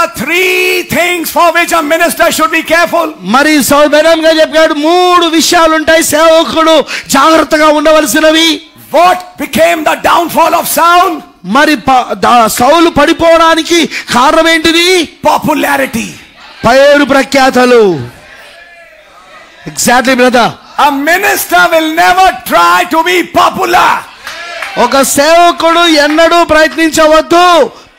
are three things for which a minister should be careful. మరి సౌబెరంగా చెప్పాడు మూడు విషయాలు ఉంటాయి సేవకుడు జాగ్రత్తగా ఉండవలసినవి. What became the downfall of Saul? మరి సౌలు పడిపోవడానికి కారణం ఏంటిది? Popularity. పేరు ప్రఖ్యాతలు. Exactly brother. A minister will never try to be popular. ఒక సేవకుడు ఎన్నడూ ప్రయత్నించవద్దు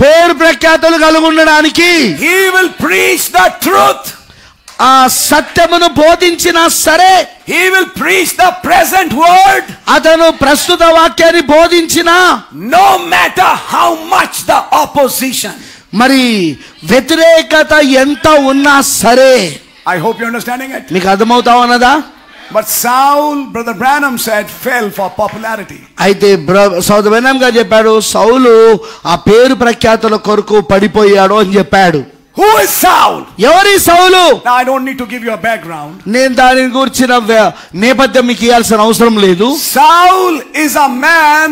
పేరు ప్రఖ్యాతలు కలిగి ఉండడానికి. He will preach the truth. ఆ సత్యమును బోధించినా సరే, he will preach the present word. అతను ప్రస్తుత వాక్యాన్ని బోధించినా, no matter how much the opposition. మరి వ్యతిరేకత ఎంత ఉన్నా సరే. I hope you're understanding it. మీకు అర్థమవుతా ఉన్నదా? But Saul, Brother Branham said, fell for popularity. అయితే సోదరు బ్రహ్నం గారు చెప్పాడు సౌలు ఆ పేరు ప్రఖ్యాతుల కొరకు పడిపోయాడు అని చెప్పాడు. Who is Saul? ఎవరి సౌలు? Now I don't need to give you a background. నేను దాని గురించిన నేపథ్యం మీకు ఇవ్వాల్సిన అవసరం లేదు. Saul is a man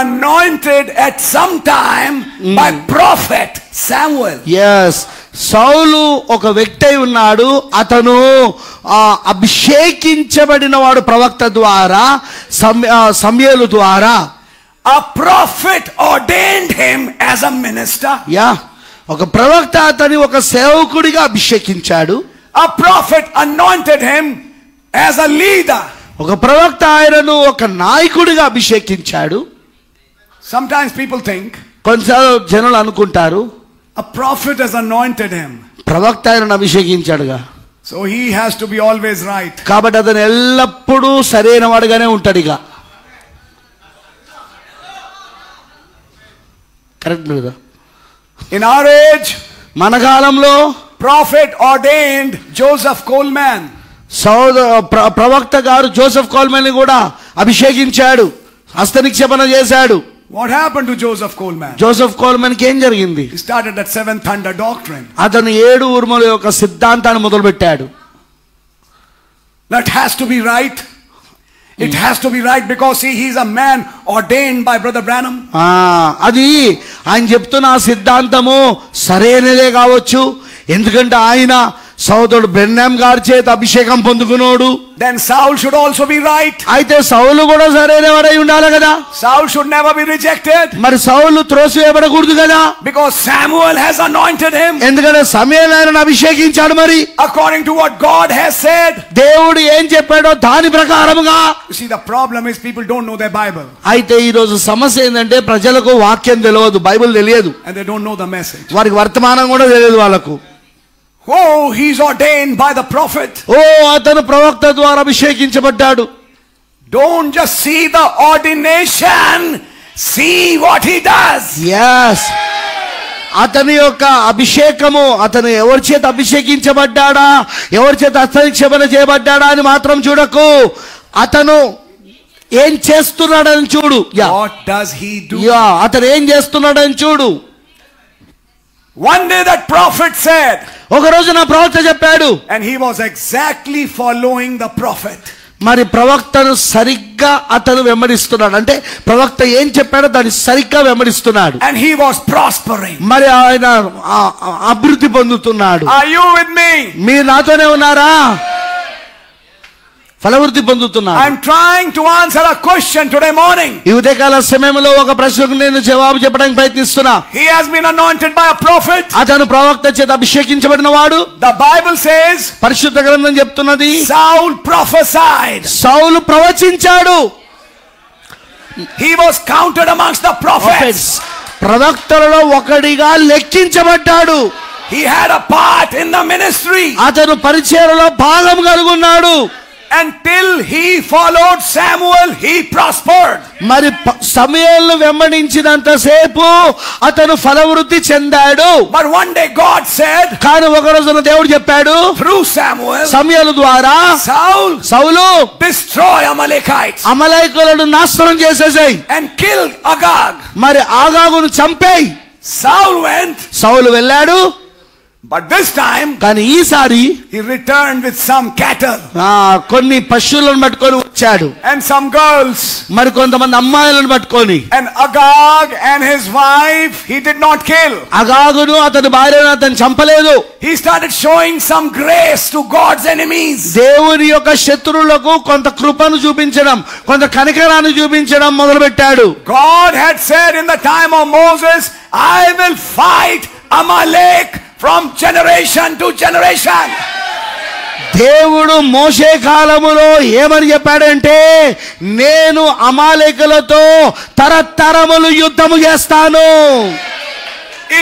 anointed at some time by prophet Samuel. Yes. సౌలు ఒక వ్యక్తి అయి ఉన్నాడు. అతను అభిషేకించబడిన వాడు ప్రవక్త ద్వారా, సమూయేలు ద్వారా. A prophet ordained him as a minister. ఒక ప్రవక్త అతని ఒక సేవకుడిగా అభిషేకించాడు. A prophet anointed him as a leader. ఒక ప్రవక్త ఆయనను ఒక నాయకుడిగా అభిషేకించాడు. Sometimes people think, కొన్నిసార్లు జనులు అనుకుంటారు, a prophet has anointed him, ప్రవక్త ఆయనను అభిషేకించాడుగా, so he has to be always right. కాబట్టి అతను ఎల్లప్పుడూ సరైన వాడుగానే ఉంటాడుగా. కరెక్ట్ కదా? In our age, మన కాలంలో prophet ordained Joseph Coleman. ప్రవక్త గారు జోసెఫ్ కోల్మెన్ ని కూడా అభిషేకించాడు, హస్తనిక్షేపణ చేశాడు. What happened to Joseph Coleman? Joseph Coleman కి ఏం జరిగింది? He started that seven thunder doctrine. అతను 7 ఉరుముల యొక్క సిద్ధాంతాన్ని మొదలుపెట్టాడు. That has to be right. It has to be right because he's a man ordained by Brother Branham. అది ఆయన చెప్తున్న ఆ సిద్ధాంతము సరైనదే కావచ్చు, ఎందుకంటే ఆయన సోదరుడు బ్రెన్హామ్ గారి చేత అభిషేకం పొందుకున్నాడు. Then Saul should also be right. అయితే సౌలు కూడా సరైనవాడై ఉండాలి కదా. Saul should never be rejected. మరి సౌలు త్రోసివేయబడకూడదు కదా. Because Samuel has anointed him. ఎందుకంటే సమూయేలు ఆయనను అభిషేకించాడు. మరి according to what God has said. దేవుడు ఏం చెప్పాడో దాని ప్రకారముగా. You see, the problem is people don't know their Bible. అయితే ఈ రోజు సమస్య ఏంటంటే ప్రజలకు వాక్యం తెలియదు, బైబిల్ తెలియదు, and they don't know the message. వారికి వర్తమానం కూడా తెలియదు వాళ్ళకు. Oh, he's ordained by the prophet. అతను ప్రవక్త ద్వారా అభిషేకించబడ్డాడు. Don't just see the ordination, see what he does. Yes. అతని యొక్క అభిషేకము, అతను ఎవరి చేత అభిషేకించబడ్డాడా, ఎవరి చేత హస్తనిక్షేపణ చేయబడ్డాడా అని మాత్రం చూడకు, అతను ఏం చేస్తున్నాడని చూడు. What does he do? అతను ఏం చేస్తున్నాడని చూడు. One day that prophet said, ఒక రోజు నా ప్రవక్త చెప్పాడు, and he was exactly following the prophet. మరి ప్రవక్తను సరిగ్గా అతను వెంబడిస్తున్నాడు, అంటే ప్రవక్త ఏం చెప్పాడో దాన్ని సరిగ్గా వెంబడిస్తున్నాడు. And he was prospering. మరి ఆయన అభివృద్ధి పొందుతున్నాడు. Are you with me? మీరు నాతోనే ఉన్నారా? ఫలవృద్ధి పొందుతున్నాడు. I'm trying to answer a question today morning. ఈ ఉదయకాల సమయంలో ఒక ప్రశ్నకు నేను జవాబు చెప్పడానికి ప్రయత్నిస్తున్నా. He has been anointed by a prophet. అతను ప్రవక్త చేత అభిషేకించబడిన వాడు. The Bible says, పరిశుద్ధ గ్రంథం చెప్తున్నది, Saul prophesied. Saul ప్రవచించాడు. He was counted amongst the prophets. ప్రవక్తలలో ఒకడిగా లెక్కించబడ్డాడు. He had a part in the ministry. అతను పరిచర్యలో భాగం కలిగి ఉన్నాడు. Until he followed Samuel, he prospered. మరి సమూయేలును వెంబడించినంత సేపు అతను ఫలవృద్ధి చెందాడు. But one day God said, కానీ ఒక రోజున దేవుడు చెప్పాడు through Samuel, సమూయేలు ద్వారా, సౌలు destroy Amalekites, అమలేకులను నాశనం చేసేసాయి, and kill Agag. మరి ఆగాగును చంపేయి. Saul went, సౌలు వెళ్ళాడు, But this time, కానీ ఈసారి he returned with some cattle కొన్ని పశువులను పట్టుకొని వచ్చాడు, and some girls. మరి కొంతమంది అమ్మాయిలను పట్టుకొని. And Agag and his wife he did not kill. అగాగును అతని భార్యను అతను చంపలేదు. He started showing some grace to God's enemies. దేవుని యొక్క శత్రువులకు కొంత కృపను చూపించడం, కొంత కనికరాన్ని చూపించడం మొదలుపెట్టాడు. God had said in the time of Moses, I will fight Amalek from generation to generation. దేవుడు మోషే కాలములో ఏమని చెప్పాడంటే, నేను అమాలేకులతో తరతరములు యుద్ధము చేస్తాను.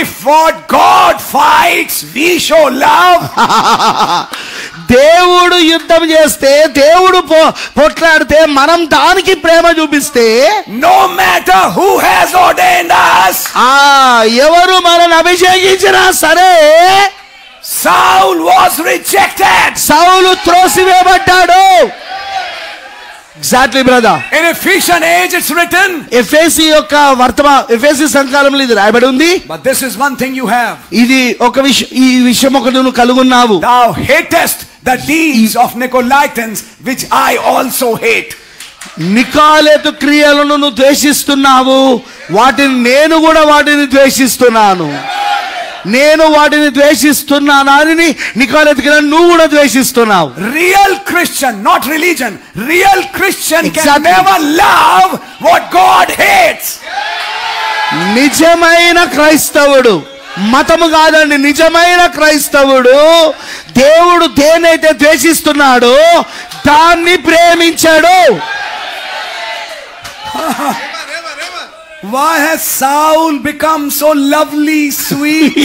If what God fights we show love, దేవుడు యుద్ధం చేస్తే, దేవుడు పోట్లాడితే మనం దానికి ప్రేమ చూపిస్తే, no matter who has ordained us, ఎవరు మనల్ని అభిషేకించినా సరే, Saul was rejected. Saul త్రోసివేయబడ్డాడు. Exactly, brother. In Ephesian age it's written, ఎఫెసీ యొక్క ఎఫెసీ సంకాలంలో ఇది రాయబడి ఉంది. but this is one thing you have. ఇది ఒక విషయం, ఈ విషయం ఒకటి నువ్వు కలుగున్నావు. Thou hatest the deeds of Nicolaitans which I also hate. నికాలేతు క్రియలను నువ్వు ద్వేషిస్తున్నావు, నేను కూడా వాటిని ద్వేషిస్తున్నాను. నేను వాటిని ద్వేషిస్తున్నానని నికాలేతు క్రియలను నువ్వు కూడా ద్వేషిస్తున్నావు. Real Christian, not religion, real Christian Exactly. can never love what God hates. నిజమైన క్రైస్తవుడు, మతము కాదండి, నిజమైన క్రైస్తవుడు దేవుడు దేనైతే ద్వేషిస్తున్నాడో దాన్ని ప్రేమించాడు. Why has Saul become so lovely, sweet?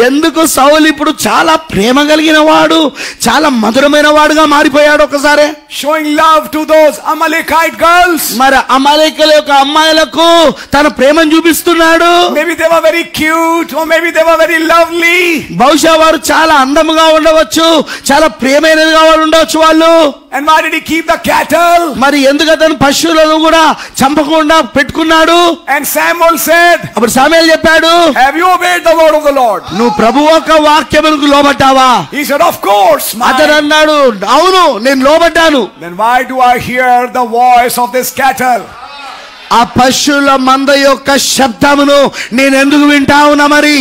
ఎందుకు సౌలు ఇప్పుడు చాలా ప్రేమ కలిగిన వాడు, చాలా మధురమైన వాడుగా మారిపోయాడు ఒకసారి? Showing love to those Amalekite girls. మరి అమాలేకుల యొక్క అమ్మాయిలకు తన ప్రేమను చూపిస్తున్నాడు. Maybe they were very cute or maybe they were very lovely. బహుశా వారు చాలా అందముగా ఉండవచ్చు, చాలా ప్రేమైనదిగా ఉండవచ్చు వాళ్ళు. And why did he keep the cattle? మరి ఎందుకు అతను పశువులను కూడా చంపకుండా పెట్టుకున్నాడు? And Samuel said, అప్పుడు సమూయేలు చెప్పాడు, have you obeyed the word of the Lord? నువ్వు ప్రభువు యొక్క వాక్యమునకు లోబడ్డావా? He said, of course. అతను అన్నాడు, అవును నేను లోబడ్డాను. Then why do I hear the voice of this cattle? ఆ పశువుల మంద యొక్క శబ్దమును నేను ఎందుకు వింటా ఉన్నా? మరి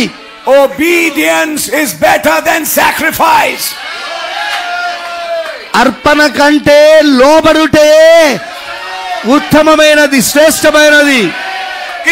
obedience is better than sacrifice. అర్పణ కంటే లోబడుటే ఉత్తమమైనది, శ్రేష్టమైనది.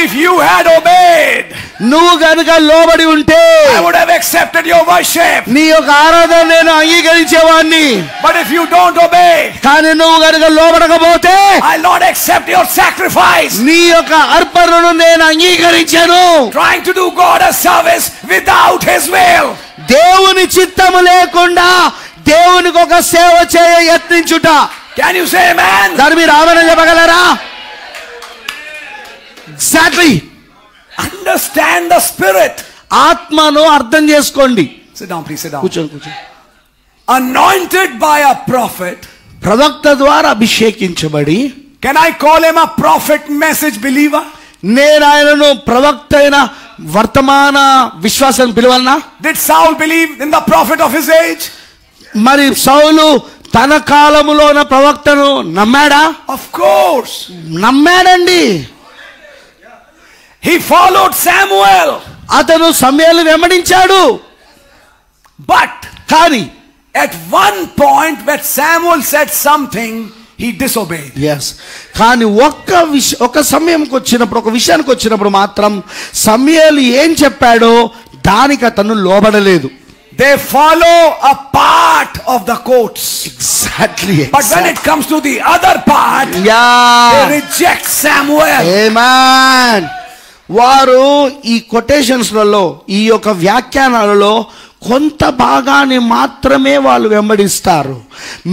If you had obeyed, నువ్వు గనుక లోబడి ఉంటే I would have accepted your worship. నీ యొక్క ఆరాధన నేను అంగీకరించేవాడిని. But if you don't obey, కానీ నువ్వు గనుక లోబడకపోతే I'll not accept your sacrifice. నీ యొక్క అర్పణను నేను అంగీకరించను. Trying to do God a service without His will. దేవుని చిత్తము లేకుండా దేవునికి ఒక సేవ చేయ యత్నించుట. Can you say amen? దాని మీరు ఆమేన్ చెప్పగలరా? Exactly. Understand the spirit. ఆత్మను అర్థం చేసుకోండి. Sit down, please sit down. కూర్చోండి. Anointed by a prophet. ప్రవక్త ద్వారా అభిషేకించబడి. Can I call him a prophet message believer? నేను ఆయనను ప్రవక్త అయిన వర్తమాన విశ్వాసం పిలవన్నా? Did Saul believe in the prophet of his age? మరి సౌలు తన కాలములో ఉన్న ప్రవక్తను నమ్మాడా? Of course. నమ్మాడండి. He followed Samuel. అతను సమూయేలును వెంబడించాడు. But కానీ at one point when Samuel said something, he disobeyed. yes. కానీ ఒక సమయంకి వచ్చినప్పుడు, ఒక విషయానికి వచ్చినప్పుడు మాత్రం సమూయేలు ఏం చెప్పాడో దానికి అతను లోబడలేదు. They follow a part of the quotes. Exactly. But when it comes to the other part, they reject Samuel. Amen. వారు ఈ కొటేషన్స్లలో, ఈ యొక్క వ్యాఖ్యానాలలో కొంత భాగాన్ని మాత్రమే వాళ్ళు వెంబడిస్తారు.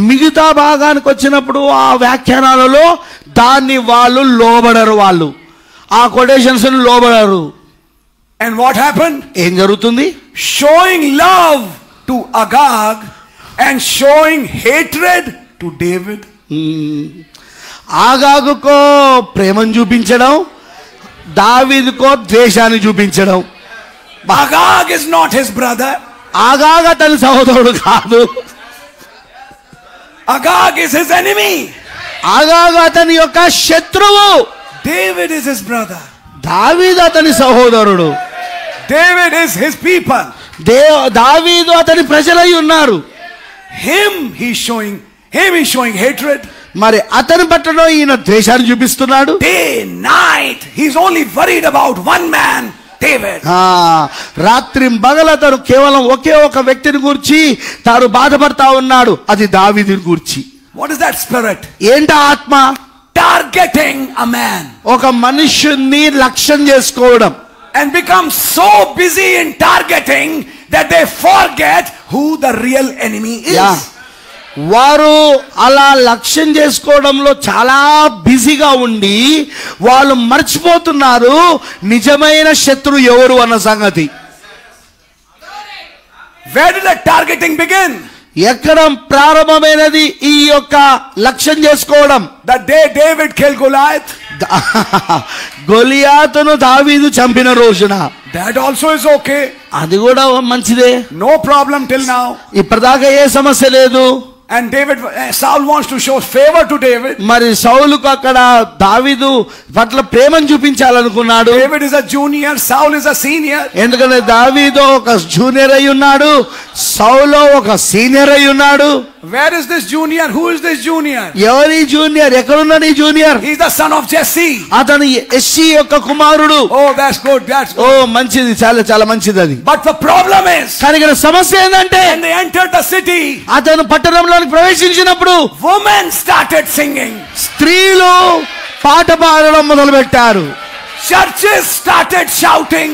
మిగతా భాగానికి వచ్చినప్పుడు ఆ వ్యాఖ్యానాలలో దాన్ని వాళ్ళు లోబడరు. వాళ్ళు ఆ కొటేషన్స్ లోబడరు. And what happened? ఏం జరుగుతుంది? Showing love to Agag and showing hatred to David. ఆగాగుకో ప్రేమను చూపించడం, దావీదుకో ద్వేషాన్ని చూపించడం. Agag is not his brother. ఆగాగ్ అతని సహోదరుడు కాదు. Agag is his enemy. ఆగాగ్ అతని యొక్క శత్రువు. David is his brother. దావీదు అతని సహోదరుడు. David is his people. దావీదు అతని ప్రజలై ఉన్నారు. Him he's showing hatred. మరి అతని పట్ల ఈయన ద్వేషాన్ని చూపిస్తున్నాడు. Day, night, he's only worried about one man, David. రాత్రి పగలు అతను కేవలం ఒకే ఒక వ్యక్తిని గురించి తాను బాధపడతా ఉన్నాడు, అది దావీదుని గురించి. What is that spirit? ఏంట ఆత్మ? Targeting a man. ఒక మనుష్యుని లక్ష్యం చేసుకోవడం. And become so busy in targeting that they forget who the real enemy is. వారు అలా లక్ష్యం చేసుకోవడంలో చాలా బిజీగా ఉండి వాళ్ళు మర్చిపోతున్నారు నిజమైన శత్రువు ఎవరు అన్న సంగతి. Where did the targeting begin? ఎక్కడ ప్రారంభమైనది ఈ యొక్క లక్ష్యం చేసుకోవడం? The day David killed Goliath. గొలియాతును దావీదు చంపిన రోజున. That also is okay. అది కూడా మంచిదే. No problem till now. ఇప్పటిదాకా ఏ సమస్య లేదు. And Saul wants to show favor to David. మరి సౌలుకు అక్కడ దావీదు పట్ల ప్రేమను చూపించాలనుకున్నాడు. David is a junior, Saul is a senior. ఎందుకంటే దావీదు ఒక జూనియర్ అయి ఉన్నాడు, సౌలు ఒక సీనియర్ అయి ఉన్నాడు. Where is this junior? Who is this junior? ఎవరి జూనియర్? ఎక్కడున్నాడు ఈ junior? He is the son of Jesse. అతను యెష్షీ యొక్క కుమారుడు. Oh, that's good. That's good. మంచిది, చాలా చాలా మంచిది అది. But the problem is, కానీ ఇక్కడ సమస్య ఏంటంటే when they entered the city, అతను పట్టణంలోకి ప్రవేశించినప్పుడు women started singing. స్త్రీలు పాట పాడడం మొదలు పెట్టారు. Churches started shouting.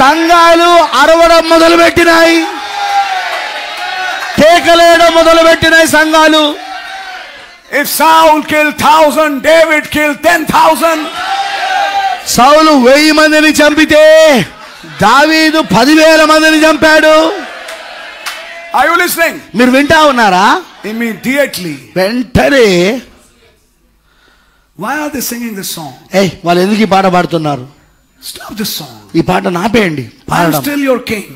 సంఘాలు అరవడం మొదలు పెట్టినాయి, కేకలేయడం మొదలు పెట్టినాయి సంఘాలు. If Saul killed 1,000, David killed 10,000. సౌలు 1000 మందిని చంపితే దావీదు 10,000 మందిని చంపాడు. Are you listening? మీరు వింటా ఉన్నారా? Immediately. వెంటనే Why are they singing this song? వాళ్ళు ఎందుకు ఈ పాట పాడుతున్నారు? Stop this song. ఈ పాట నాపేయండి. I'm still your king.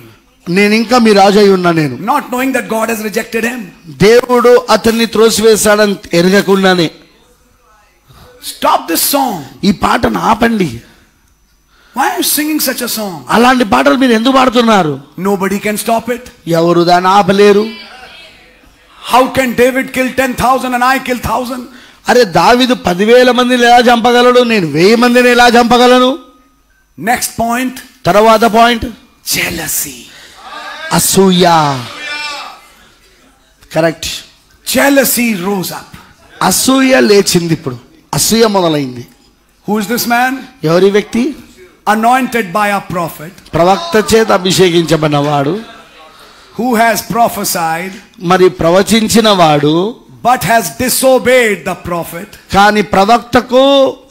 నేను ఇంకా మీ రాజు అయి ఉన్నా. నేను not knowing that God has rejected him. దేవుడు అతన్ని త్రోసివేశాడని ఎరగకుండానే. Stop this song. ఈ పాటను ఆపండి. Why are you singing such a song? అలాంటి పాటలు మీరు ఎందుకు పాడుతున్నారు? Nobody can stop it. ఎవరు దాన్ని ఆపలేరు. How can David kill 10,000 and I kill 1,000? అరే దావీదు 10,000 మందిని ఎలా చంపగలడు, నేను 1000 మందిని ఎలా చంపగలను? Next point. తర్వాత పాయింట్, jealousy. అసూయ. కరెక్ట్. Jealousy rose up. అసూయ లేచింది. ఇప్పుడు అసూయ మొదలైంది. Who is this man? ఎవరి వ్యక్తి? Anointed by a prophet. ప్రవక్త చేత అభిషేకించబడినవాడు. Who has prophesied. మరి ప్రవచించిన వాడు. But has disobeyed the prophet. కానీ ప్రవక్తకు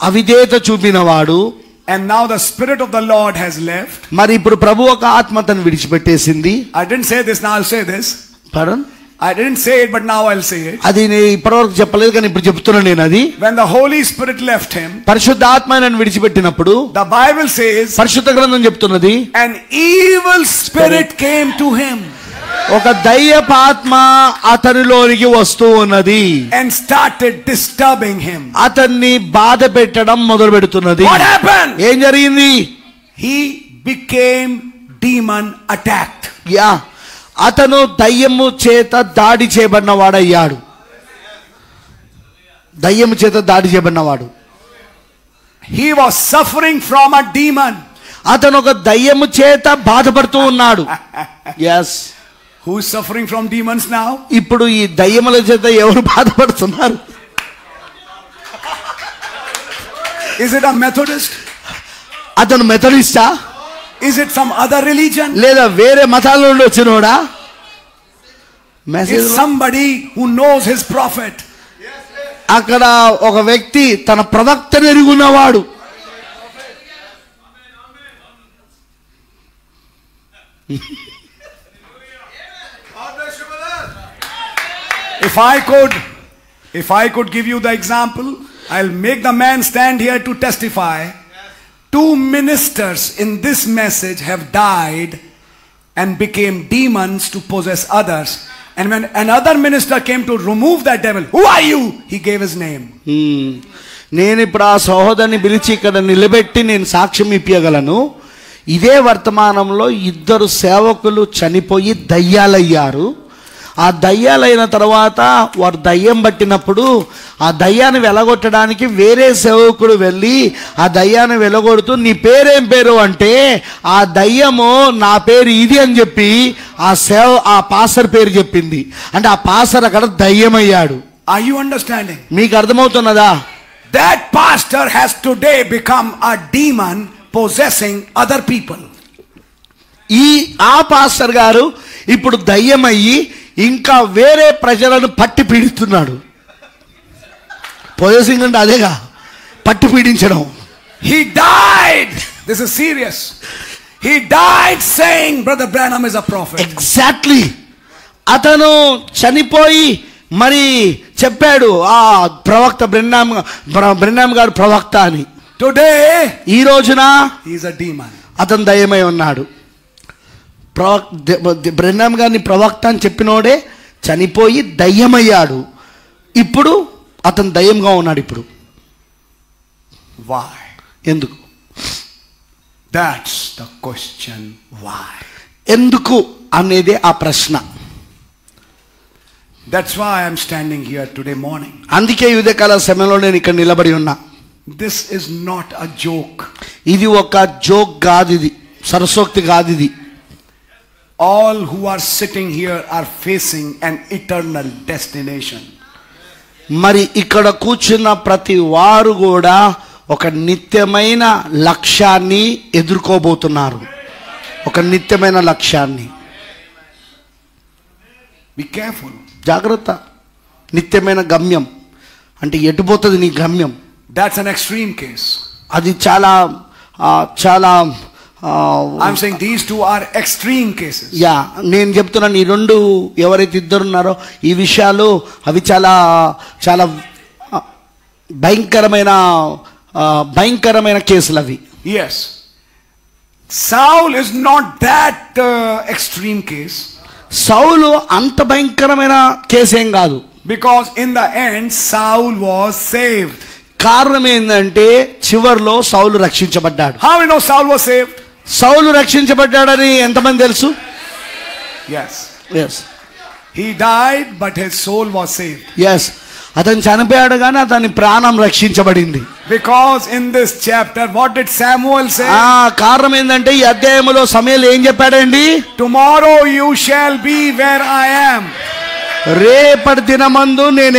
అవిధేయత చూపినవాడు. And now the spirit of the Lord has left. మరి ఇప్పుడు ప్రభు ఒక ఆత్మ తను విడిచిపెట్టేసింది. I didn't say this, now I'll say this. Pardon? I didn't say it, but now I'll say it. అది నేను ఇప్పటివరకు చెప్పలేదు కానీ ఇప్పుడు చెప్తున్నా నేను అది. When the Holy Spirit left him, పరిశుద్ధ ఆత్మ ఆయనను విడిచిపెట్టినప్పుడు, the Bible says, పరిశుద్ధ గ్రంథం చెప్తున్నది, an evil spirit came to him. ఒక దయ్యపు ఆత్మ అతనిలోనికి వస్తూ ఉన్నది. And started disturbing him. అతన్ని బాధ పెట్టడం మొదలు పెడుతున్నది. What happened? ఏం జరిగింది? He became demon attacked. అతను దయ్యము చేత దాడి చేయబడిన వాడయ్యాడు. దయ్యము చేత దాడి చేయబడినవాడు. He was suffering from a demon. అతను ఒక దయ్యము చేత బాధపడుతూ ఉన్నాడు. yes. Who is suffering from demons now? ఇప్పుడు ఈ దయ్యముల చేత ఎవరు బాధపడుతున్నారు? Is it a Methodist? అతను మెథడిస్టా? Is it some other religion? లేదా వేరే మతాల నుండి వచ్చినోడా? It's somebody who knows his prophet. అక్కడ ఒక వ్యక్తి తన ప్రవక్తను ఎరుగున్నవాడు. If I could give you the example, I'll make the man stand here to testify 2 ministers in this message have died and became demons to possess others. And when another minister came to remove that devil, who are you? He gave his name. నేను ఇప్పుడు ఆ సహోదరుని పిలిచి ఇక్కడ నిలబెట్టి నేను సాక్ష్యం ఇవ్వగలను. ఇదే వర్తమానంలో 2 సేవకులు చనిపోయి దయ్యాలయ్యారు. ఆ దయ్యాలైన తర్వాత వారు దయ్యం పట్టినప్పుడు ఆ దయ్యాన్ని వెలగొట్టడానికి వేరే సేవకుడు వెళ్ళి ఆ దయ్యాన్ని వెలగొడుతూ నీ పేరేం పేరు అంటే ఆ దయ్యము నా పేరు ఇది అని చెప్పి ఆ పాస్టర్ పేరు చెప్పింది. అంటే ఆ పాస్టర్ అక్కడ దయ్యమయ్యాడు. Are you understanding? మీకు అర్థమవుతున్నదా? That pastor has today become a demon possessing other people. ఆ పాస్టర్ గారు ఇప్పుడు దయ్యమయ్యి ఇంకా వేరే ప్రజలను పట్టి పీడిస్తున్నాడు. పొజెసింగ్ అంటే అదేగా, పట్టి పీడించడం. He died. This is serious. He died saying Brother Branham is a prophet. Exactly. అతను చనిపోయి మరి చెప్పాడు ఆ ప్రవక్త బ్రెన్నామ్ గారు ప్రవక్త అని. Today ఈ రోజున he is a demon. అతను దయ్యమై ఉన్నాడు. బ్రెన్నామ్ గారిని ప్రవక్త అని చెప్పినోడే చనిపోయి దయ్యమయ్యాడు. ఇప్పుడు అతను దయ్యంగా ఉన్నాడు. ఇప్పుడు why? ఎందుకు? That's the question. Why? ఎందుకు అనేదే ఆ ప్రశ్న. That's why I am standing here today morning. అందుకే ఉదయకాల సమయంలో నేను ఇక్కడ నిలబడి ఉన్నా. This is not a joke. ఇది ఒక జోక్ కాదు, ఇది సరసోక్తి కాదు. ఇది all who are sitting here are facing an eternal destination. మరి ఇక్కడ కూర్చున్న ప్రతి వారు కూడా ఒక నిత్యమైన లక్ష్యాన్ని ఎదుర్కోబోతున్నారు. ఒక నిత్యమైన లక్ష్యాన్ని. Be careful. జాగ్రత్త. నిత్యమైన గమ్యం అంటే ఎటుపోతుంది నీ గమ్యం. That's an extreme case. అది చాలా చాలా I'm saying these two are extreme cases. Yeah, నేను చెప్తున్నాను ఈ రెండు ఎవరైతే ఇద్దరున్నారో ఈ విషయాలు అవి చాలా చాలా భయంకరమైన కేసులు అవి. Yes. Saul is not that extreme case. సౌలు అంత భయంకరమైన కేసు ఏం కాదు. Because in the end Saul was saved. కారణం ఏంటంటే చివర్లో సౌలు రక్షించబడ్డాడు. How we know Saul was saved? సౌలు రక్షించబడ్డాడని ఎంతమంది తెలుసు? Yes. Yes. He died but his soul was saved. Yes. అతను చనిపోయాడు కానీ అతని ప్రాణం రక్షించబడింది. Because in this chapter what did Samuel say? కారణం ఏంటంటే ఈ అధ్యాయంలో సమూయేలు ఏం చెప్పాడండి? Tomorrow you shall be where I am. రేపటి దినమందు నేను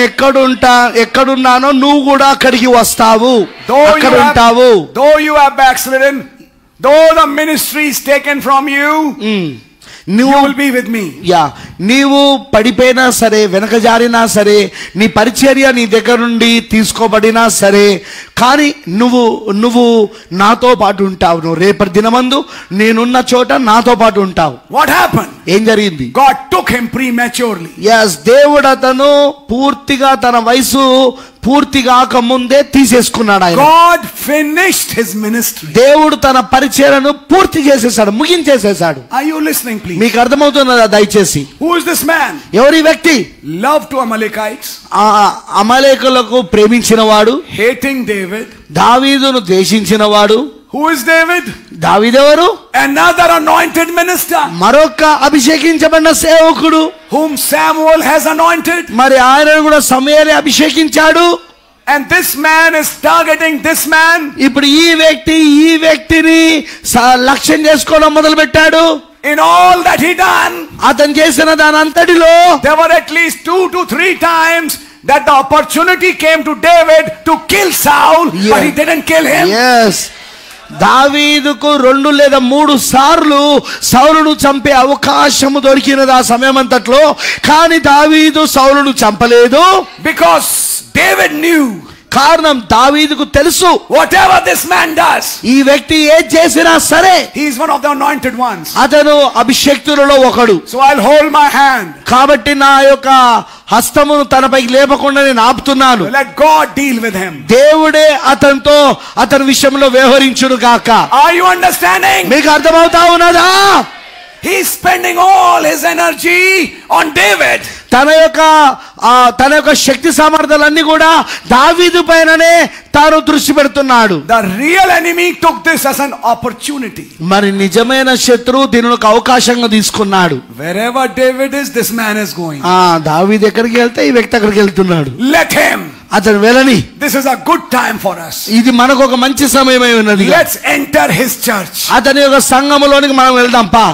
ఎక్కడున్నానో నువ్వు కూడా అక్కడికి వస్తావు, అక్కడ ఉంటావు. Though you have backslidden, though the ministry is taken from you, you will be with me. Yeah, నీవు పడిపోయినా సరే, వెనకజారినా సరే, నీ పరిచర్య నీ దగ్గర నుండి తీసుకోబడినా సరే, కానీ నువ్వు నాతో పాటు ఉంటావు. నువ్వు రేపటి దినమందు నేనున్న చోట నాతో పాటు ఉంటావు. What happened? ఏం జరిగింది? God took him prematurely. yes, దేవుడు అతను పూర్తిగా తన వయసు పూర్తిగాక ముందే తీసేసుకున్నాడు. ఆయన God finished his ministry. దేవుడు తన పరిచర్యను పూర్తి చేసేసాడు, ముగించేసేసాడు. Are you listening please? మీకు అర్థమవుతున్నదా దయచేసి? Who is this man? ఎవరి వ్యక్తి? Love to Amalekites, అమలేకులకు ప్రేమించిన వాడు, hating David. దావీదును ద్వేషించిన వాడు. Who is David? దావీదెవరు? Another anointed minister, మరొక అభిషేకించబడిన సేవకుడు, whom Samuel has anointed. మరి ఆయనను కూడా సమూయేలు అభిషేకించాడు. And this man is targeting this man. ఇప్పుడు ఈ వ్యక్తిని లక్ష్యం చేసుకోవడం మొదలు పెట్టాడు. In all that he done, అతను చేసిన దానంతటిలో there were at least 2 to 3 times that the opportunity came to David to kill Saul, but he didn't kill him. yes, దావీదుకు 2 లేదా 3 సార్లు సౌలును చంపే అవకాశము దొరికినది ఆ సమయం అంతట్లో. కానీ దావీదు సౌలును చంపలేదు. Because David knew, కారణం దావీదుకు తెలుసు, whatever this man does, ఈ వ్యక్తి ఏం చేసినా సరే he is one of the anointed ones. అతను అభిషేక్తులలో ఒకడు. So I'll hold my hand. కాబట్టి నా యొక్క హస్తమును తనపైకి లేపకుండా నేను ఆపుతున్నాను. Let God deal with him. దేవుడే అతని విషయంలో వ్యవహరించును గాక. Are you understanding? మీకు అర్థమవుతా ఉన్నదా? He's spending all his energy on David. తన యొక్క శక్తి సామర్థ్యాలన్నీ కూడా దావీదు పైననే తాను దృష్టి పెడుతున్నాడు. The real enemy took this as an opportunity. మరి నిజమైన శత్రువు దీనిని ఒక అవకాశంగా తీసుకున్నాడు. Wherever David is, this man is going. దావీదు ఎక్కడికి వెళ్తే ఈ వ్యక్తి అక్కడికి వెళ్తున్నాడు. Let him. అతను వెళ్ళని. This is a good time for us. ఇది మనకు ఒక మంచి సమయమై ఉన్నది. Let's enter his church. అతని యొక్క సంఘములోనికి మనం వెళ్దాం పా.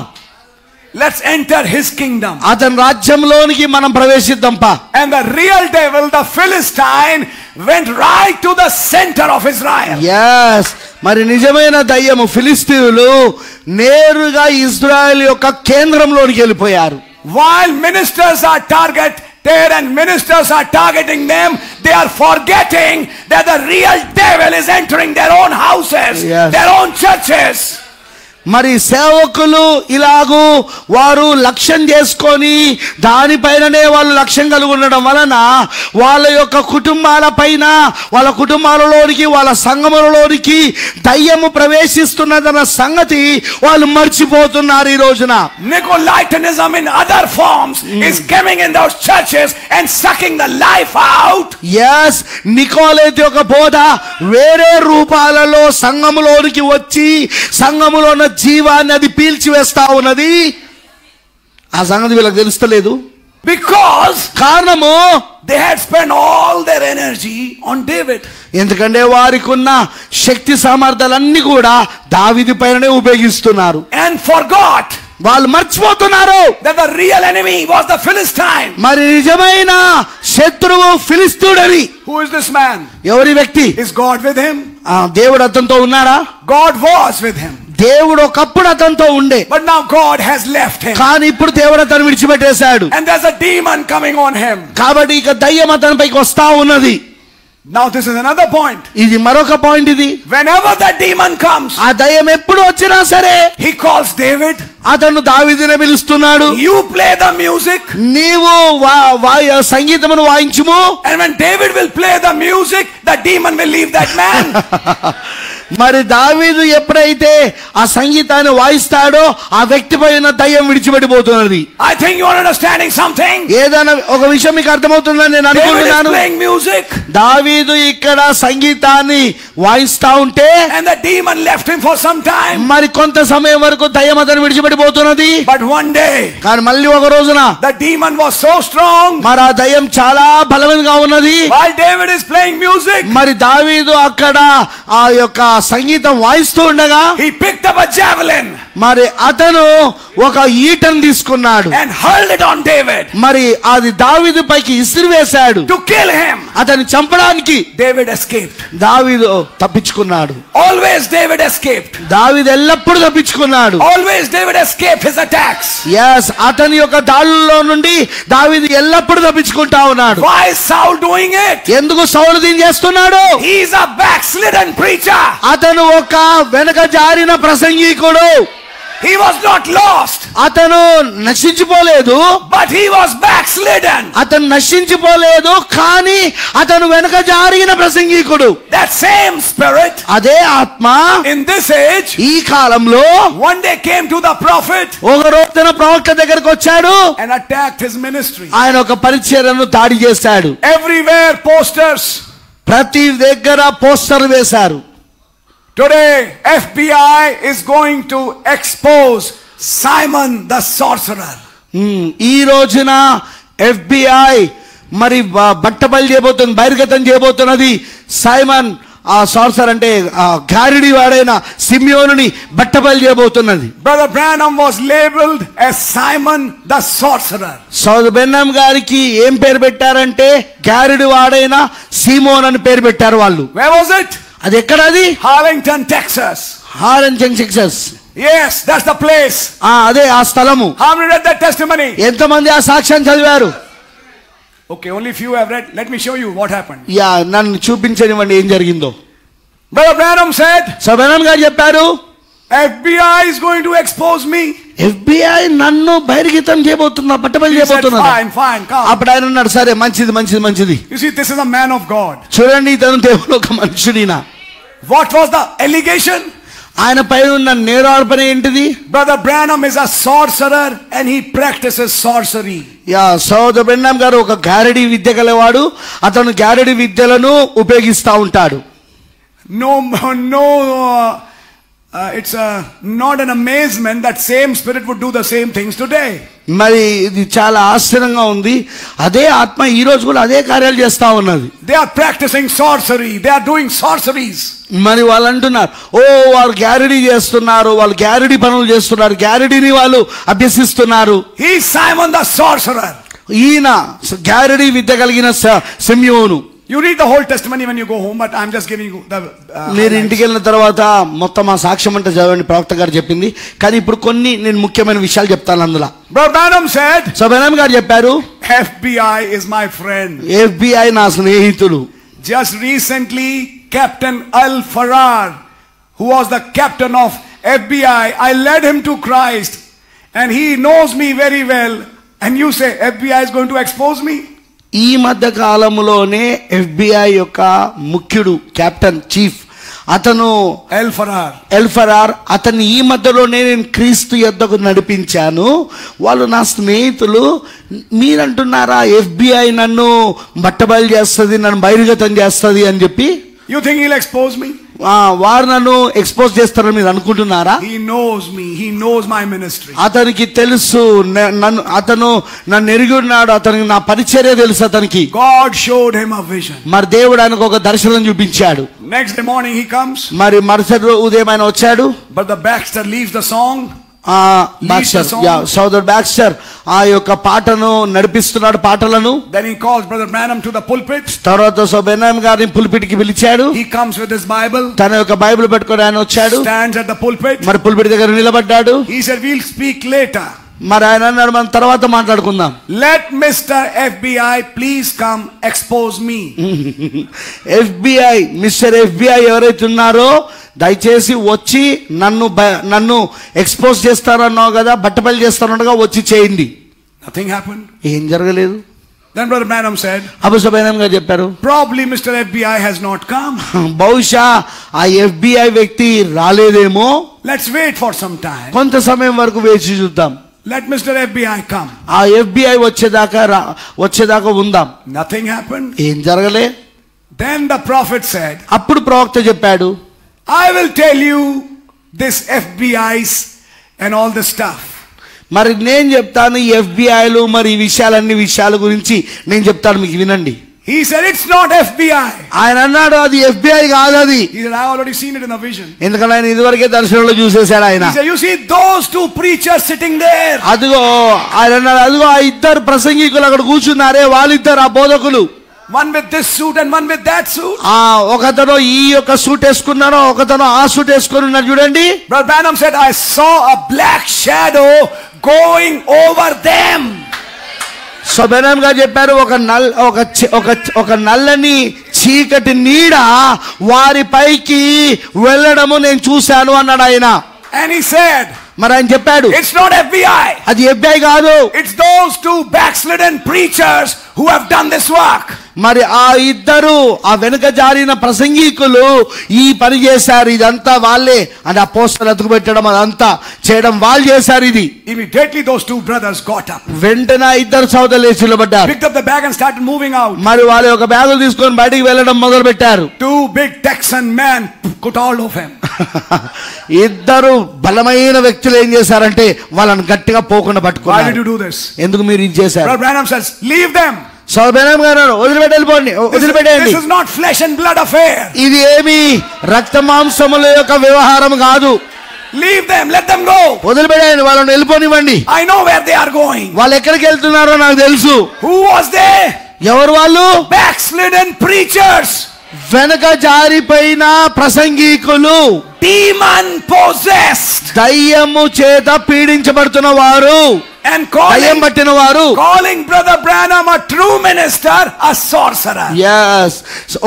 Let's enter his kingdom. అతని రాజ్యంలోనికి మనం ప్రవేశిద్దాం పా. And the real devil, the Philistine, went right to the center of Israel. Yes. మరి నిజమైన దయ్యము ఫిలిస్తీయులు నేరుగా ఇజ్రాయెల్ యొక్క కేంద్రంలోనికి వెళ్ళిపోయారు. While ministers are targeted and ministers are targeting them, they are forgetting that the real devil is entering their own houses, yes, their own churches. మరి సేవకులు ఇలాగూ వారు లక్ష్యం చేసుకొని దానిపైననే వాళ్ళు లక్ష్యం కలిగి ఉండడం వలన వాళ్ళ యొక్క కుటుంబాల పైన, వాళ్ళ కుటుంబాలలోనికి, వాళ్ళ సంఘములలోనికి దయ్యము ప్రవేశిస్తున్నదన్న సంగతి వాళ్ళు మర్చిపోతున్నారు ఈ రోజున. Nicolaitanism in other forms is coming in those churches and sucking the life out. Yes, నికోలైట్ యొక్క బోధ వేరే రూపాలలో సంఘములోనికి వచ్చి సంఘములో ఉన్న జీవాన్ని అది పీల్చివేస్తా ఉన్నది. ఆ సంగతి వీళ్ళకి తెలుస్తలేదు. Because కారణము they had spent all their energy on David. ఎందుకంటే వారికి ఉన్న శక్తి సామర్థ్యాలన్నీ కూడా దావీదు పైననే ఉపయోగిస్తున్నారు. And forgot వాళ్ళు మర్చిపోతున్నారు that the real enemy was the Philistine. మరి నిజమైన శత్రువు ఫిలిస్తీయుడని. Who is this man? ఎవరి వ్యక్తి? Is God with him? దేవుడు అతనితో ఉన్నాడా? God was with him. దేవుడు ఒకప్పుడు అతనితో ఉండే. But now God has left him. కానీ ఇప్పుడు దేవుడు అతను విడిచిపెట్టేశాడు. And there's a demon coming on him. కాబట్టి ఇక దయ్యం అతనిపైకి వస్తా ఉన్నది. Now this is another point. ఇది మరొక పాయింట్ ఇది. Whenever that demon comes, ఆ దయ్యం ఎప్పుడు వచ్చినా సరే he calls David. అతను దావీదుని పిలుస్తున్నాడు. You play the music. నీవు సంగీతమును వాయించుము. And when David will play the music, the demon will leave that man. మరి దావీదు ఎప్పుడైతే ఆ సంగీతాన్ని వాయిస్తాడో ఆ వ్యక్తిపై ఉన్న దయ్యం విడిచిపెట్టిపోతున్నది. I think you are understanding something. ఏదైనా ఒక విషయం మీకు అర్థమవుతుందని నేను అనుకుంటున్నాను. Playing music. దావీదు ఇక్కడ సంగీతాన్ని వాయిస్తా ఉంటే and the demon left him for some time. మరి కొంత సమయం వరకు దయ్యం అతను విడిచిపెట్టిపోతున్నది. But one day, కానీ మళ్ళీ ఒక రోజున the demon was so strong. మరి ఆ దయ్యం చాలా బలవంతంగా ఉన్నది. While David is playing music, మరి దావీదు అక్కడ ఆ యొక్క సంగీతం వాయిస్తూ ఉండగా he picked up a javelin. మరి అతను ఒక ఈటను తీసుకున్నాడు and hurled it on David. మరి అది దావీదు పైకి ఇసిరివేశాడు to kill him. అతన్ని చంపడానికి. David escaped. దావీదు తప్పించుకున్నాడు. Always David escaped. దావీదు ఎల్లప్పుడూ తప్పించుకున్నాడు. Always David escaped his attacks. yes, అతని యొక్క దాడుల్లో నుండి దావీదు ఎల్లప్పుడూ తప్పించుకుంటా ఉన్నాడు. Why is Saul doing it? ఎందుకు సౌలు దీన్ని చేస్తున్నాడు? He is a backslidden preacher. అతను ఒక వెనక జారిన ప్రసంగికుడు. He was not lost. అతను నశించిపోలేదు. But he was backslidden. అతను నశించిపోలేదు కానీ అతను వెనక జారిన ప్రసంగికుడు. That same spirit, అదే ఆత్మ in this age, ఈ కాలంలో one day came to the prophet. ఒక రోజున ప్రవక్త దగ్గరికి వచ్చాడు. and attacked his ministry. ఆయన ఒక పరిచర్యను దాడి చేశాడు. Everywhere posters. ప్రతి దగ్గర పోస్టర్ వేశారు. Today FBI is going to expose Simon the sorcerer. ఈ రోజున FBI మరి బట్టబయలు చేయబోతుంది, బహిర్గతం చేయబోతున్నది. సైమన్ ఆ సార్సర్ అంటే గారిడి వాడైన సిమియోనుని బట్టబయలు చేయబోతున్నది. Brother Branham was labeled as Simon the sorcerer. సోదరు బెన్హమ్ గారికి ఏం పేరు పెట్టారంటే గారిడి వాడైన సిమోన్ అని పేరు పెట్టారు వాళ్ళు. Where was it? అది ఎక్కడది? Harlingen, Texas. Harlingen, Texas. Yes, that's the place. అదే ఆ స్థలము. How many read that testimony? ఎంతమంది ఆ సాక్ష్యం చదివారు? Okay, only few have read. Let me show you what happened. Yeah, నన్ను చూపించనివ్వండి ఏం జరిగిందో. Brother Branham said, సో బ్రనహం గారు చెప్పారు, FBI is going to expose me. FBI నన్ను బహిర్గతం చేయబోతున్నా, పట్టబయలు చేయబోతున్నా. Fine, come. అప్పుడు ఆయన అన్నాడు, సరే మంచిది. You see, this is a man of God. చూడండి, ఇతను దేవుడు ఒక మనుషుడినా. What was the allegation? ఆయన పైన ఉన్న నేరారోపణ ఏంటిది? Brother Branham is a sorcerer and he practices sorcery. Yeah, సోదరు బ్రనహం గారు ఒక గారడీ విద్య గలవాడు, అతను గారడీ విద్యలను ఉపయోగిస్తూ ఉంటాడు. It's not an amazement that same spirit would do the same things today. మరి ఇది చాలా ఆశ్చర్యంగా ఉంది, అదే ఆత్మ ఈ రోజు కూడా అదే కార్యాలు చేస్తా ఉన్నది. They are practicing sorcery, they are doing sorceries. మరి వాళ్ళు అంటున్నారు, ఓ వాళ్ళు గ్యారడీ చేస్తున్నారు, వాళ్ళు గ్యారడీ పనులు చేస్తున్నారు, గ్యారడీని వాళ్ళు అభ్యసిస్తున్నారు. He is Simon the sorcerer. ఈయన గ్యారడీ విద్య కలిగిన సిమ్యోను. You read the whole testimony when you go home, but I'm just giving you the మీరు ఇంటికి వెళ్ళిన తర్వాత మొత్తం ఆ సాక్ష్యం అంటే చదవండి, ప్రవక్త గారు చెప్పింది. కానీ ఇప్పుడు కొన్ని నేను ముఖ్యమైన విషయాలు చెప్తాను అందులో. Brother Branham said, సో బ్రనహం గారు చెప్పారు, FBI is my friend. FBI నా స్నేహితుడు. Just recently Captain Al Farrar, who was the captain of FBI, I led him to Christ and he knows me very well, and you say FBI is going to expose me? ఈ మధ్య కాలంలోనే FBI యొక్క ముఖ్యుడు, captain chief, అతను L ఫరార్, అతన్ని ఈ మధ్యలోనే నేను క్రీస్తు యొద్దకు నడిపించాను. వాళ్ళు నా స్నేహితులు. మీరంటున్నారా FBI నన్ను బట్టబయలు చేస్తుంది, నన్ను బహిర్గతం చేస్తుంది అని చెప్పి? You think he'll expose me? వారు నన్ను ఎక్స్పోజ్ చేస్తారని మీరు అనుకుంటున్నారా? He knows me, he knows my ministry. అతనికి తెలుసు, అతను నన్ను ఎరిగి ఉన్నాడు, అతనికి నా పరిచర్య తెలుసు అతనికి. God showed him a vision. మరి దేవుడు ఆయనకు ఒక దర్శనం చూపించాడు. Next morning he comes. మరి మరుసటి ఉదయం ఆయన వచ్చాడు. But the Baxter leaves the song. సోదర్ బ్యాక్స్టర్ ఆ యొక్క పాటను నడిపిస్తున్నాడు, పాటలను. Then he calls Brother Branham to the pulpit. తర్వాత సో బ్రనహం గారిని పుల్పిట్ కి పిలిచాడు. He comes with his Bible. తన యొక్క బైబిల్ పెట్టుకొని ఆయన వచ్చాడు. Stands at the pulpit. మరి పుల్పిట్ దగ్గర నిలబడ్డాడు. He said, we'll speak later. మరి ఆయన అన్నాడు, మనం తర్వాత మాట్లాడుకుందాం. Let Mr. FBI please come expose me. FBI, mister FBI ఎవరైతే ఉన్నారో దయచేసి వచ్చి నన్ను ఎక్స్పోజ్ చేస్తారన్నావు కదా, బట్టబయలు చేస్తారన్నగా వచ్చి చేయండి. Nothing happened. ఏం జరగలేదు. Then Brother Branham said, అప్పుడు బ్రనహం గారు చెప్పారు, probably Mr. FBI has not come. బహుశా ఆ FBI వ్యక్తి రాలేదేమో. Let's wait for some time. కొంత సమయం వరకు వేచి చూద్దాం. Let Mr. FBI come. ఆ FBI వచ్చేదాకా ఉందాం. Nothing happened. ఏం జరగలే. Then the prophet said, అప్పుడు ప్రవక్త చెప్పాడు, I will tell you this FBI's and all this stuff. మరి నేను చెప్తాను ఈ FBIలు, మరి ఈ విషయాల గురించి నేను చెప్తాను, మీకు వినండి. He said, it's not FBI. ఆయన అన్నాడు, అది FBI కాదు అది. He said, I have already seen it in a vision. ఎందుకంటే ఆయన ఇదివరకే దర్శనంలో చూసేశాడు ఆయన. He said, you see those two preachers sitting there. అదిగో ఆయన అన్నాడు, అదిగో ఆ ఇద్దరు ప్రసంగికులు అక్కడ కూర్చున్నారే, వాళ్ళిద్దరు ఆ బోధకులు. One with this suit and one with that suit. ఒకతను ఈ యొక్క సూట్ వేసుకున్నాడు, ఒకతను ఆ సూట్ వేసుకొని ఉన్నాడు, చూడండి. Brother Branham said, I saw a black shadow going over them. So బ్రనహం గారు చెప్పారు, ఒక నల్లని చీకటి నీడ వారి పైకి వెళ్ళడము నేను చూశాను అన్నాడు ఆయన. And he said, మరి ఆయన చెప్పాడు, it's not FBI. అది FBI కాదు. It's those two backslidden preachers who have done this work. మరి ఆ ఇద్దరు ఆ వెనుక జారిన ప్రసంగికులు ఈ పని చేశారు. ఇదంతా వాళ్ళే, అంటే ఆ పోస్టర్ అతుకు పెట్టడం అదంతా చేయడం వాళ్ళు చేశారు ఇది. Immediately those two brothers got up. వెంటనే ఇద్దరు సోదరులు లేచి నిలబడ్డారు. Picked up the bag and started moving out. మరి వాళ్ళు ఒక బ్యాగులు తీసుకొని బయటికి వెళ్ళడం మొదలు పెట్టారు. Two big Texan men got all of him. ఇద్దరు బలమైన వ్యక్తులు ఏం చేశారంటే వాళ్ళని గట్టిగా పోకుండా పట్టుకున్నారు. Why did you do this? ఎందుకు మీరు ఇది చేశారు? Brother Branham says, leave them. So బ్రనహం గారు వదిలిపెట్టండి. This is not flesh and blood affair. ఇది ఏమి రక్త మాంసముల యొక్క వ్యవహారం కాదు. Leave them, let them go. వదిలిపెట్టండి, వాళ్ళని వెళ్ళిపోనివ్వండి. I know where they are going. వాళ్ళు ఎక్కడికి వెళ్తున్నారో నాకు తెలుసు. Who was they? ఎవరు వాళ్ళు? Backslidden preachers. వెనక జారిపోయిన ప్రసంగికులు, demon possessed, దయ్యము చేత పీడించబడుతున్న వారు. And దయ్యం పట్టిన వారు calling Brother Branham a true minister, a sorcerer. yes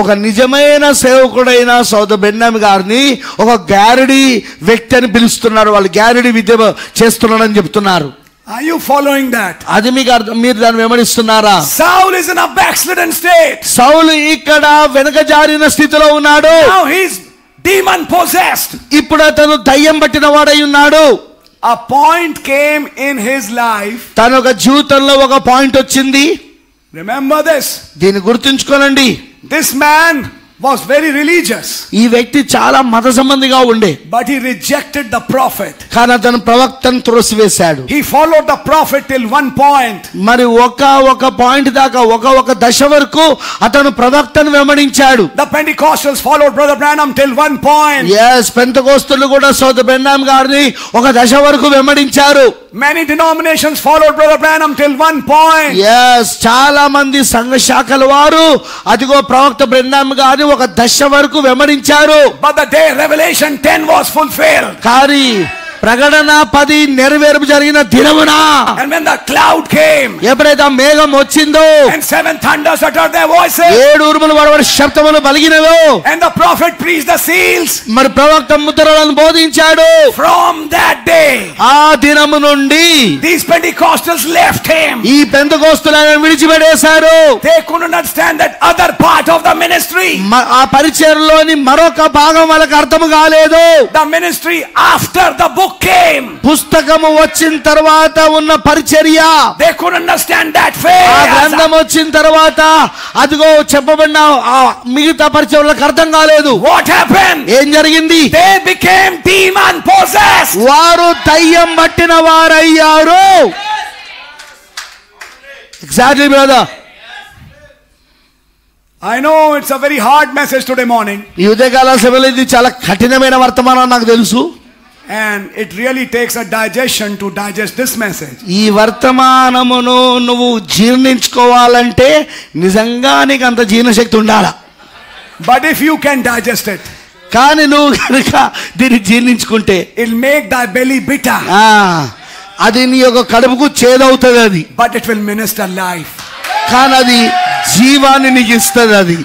ఒక నిజమైన సేవకుడైన సోదరు బ్రెన్హామ్ గారిని ఒక గారడి వ్యక్తి అని పిలుస్తున్నారు. వాళ్ళు గారడి విద్య చేస్తున్నారని చెప్తున్నారు. Are you following that? అది మీకు మీరు దాన్ని వెంబడిస్తున్నారా? Saul is in a backslidden state. సౌలు ఇక్కడ వెనకజారిన స్థితిలో ఉన్నాడు. Now he's demon possessed. ఇప్పుడు అతను దయ్యం పట్టిన వాడై ఉన్నాడు. A point came in his life. తన ఒక జీవితంలో ఒక పాయింట్ వచ్చింది. Remember this. దీన్ని గుర్తుంచుకోనండి. This man was very religious. ఈ వ్యక్తి చాలా మత సంబంధిగా ఉండే. But he rejected the prophet. కానీ అతను ప్రవక్తను త్రోసివేశాడు. He followed the prophet till one point. మరి ఒక పాయింట్ దాకా ఒక దశ వరకు అతను ప్రవక్తను వెంబడించాడు. The Pentecostals followed Brother Branham till one point. yes పెంతెకోస్తులు కూడా సోదరు బ్రెన్హామ్ గారిని ఒక దశ వరకు వెంబడించారు. Many denominations followed Brother Branham till one point. yes చాలా మంది సంఘ శాఖల వారు అదిగో ప్రవక్త బ్రెన్హామ్ గారిని ఒక దశ వరకు వెంబడించారు. But the day Revelation 10 was fulfilled. కానీ ప్రకటన 10 నెరవేర్పు జరిగిన దినమున And when the cloud came, ఎప్పుడైతే ఆ మేఘం వచ్చిందో and 7 thunders uttered their voices, 7 ఉరుములు వడవడి శబ్దములు పలికినవో, and the prophet preached the seals, మరి ప్రవక్త ముద్రలను బోధించాడు. from that day ఆ దినము నుండి these Pentecostals left him. ఈ పెంతెకోస్తులను విడిచిపెట్టేశారు. They couldn't understand that other part of the ministry. ఆ పరిచర్యలోని మరొక భాగం వాళ్ళకి అర్థం కాలేదు. The ministry after the book came. పుస్తకము వచ్చిన తర్వాత ఉన్న పరిచర్య, They couldn't understand that ఆ phase. గ్రంథం వచ్చిన తర్వాత అదిగో చెప్పబడిన ఆ మిగతా పరిచర్యలకు అర్థం కాలేదు. What happened? ఏం జరిగింది? They became demon possessed. వారు దయ్యం పట్టిన వారయ్యారు. Exactly brother. I know it's a very hard message today morning. ఈ ఉదయకాల సభలో ఇది చాలా కఠినమైన వర్తమానం నాకు తెలుసు. And it really takes a digestion to digest this message. ఈ వర్తమానమును నువ్వు జీర్ణించుకోవాలంటే నిజంగా నీకు అంత జీర్ణశక్తి ఉండాలా. But if you can digest it, కానీ నువ్వు కనుక దీన్ని జీర్ణించుకుంటే it'll make thy belly bitter. అది నీ యొక్క కడుపుకు చేదవుతుంది. అది But it will minister life. కానీ అది జీవాన్ని నీకు ఇస్తుంది. అది